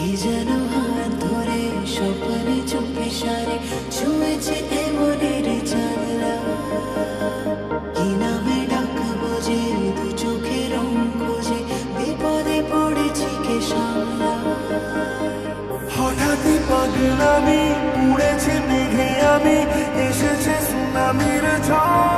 কি যেন হাত ধরে স্বপ্নে চুপি সারে ছুঁয়েছে এমনের জানলা। কি নামে ডাকবো যে দু চোখে রং খোঁজে, বিপদে পড়েছি কে সামলা। হঠাৎই পাগলামি উড়েছে মেঘে, আমি এসেছে সুনামির ঝড়।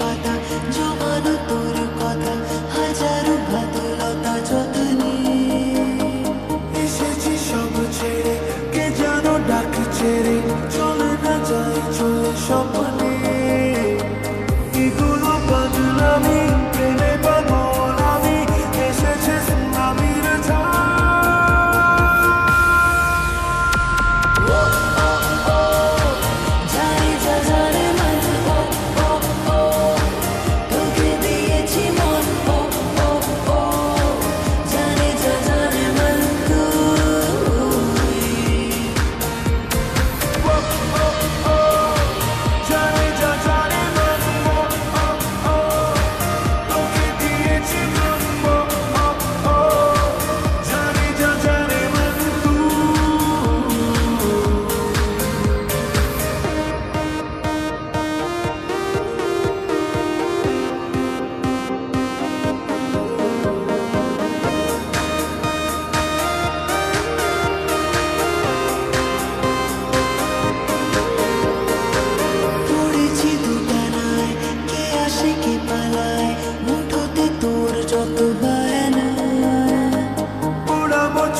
পাতা জমানো তোর কথা, হাজারো বাদলতা যত্নে এসেছি সব ছেড়ে, কে যেন ডাক ছেড়ে চলে না যায় চলে স্বপ্নে। এগুলো পাগলামি, প্রেমে পাগল আমি, এসেছে সুনামির ঝড়।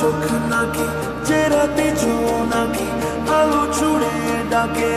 চোখ নাকি যে রাতে জোনাকি আলো ছুড়ে ডাকে।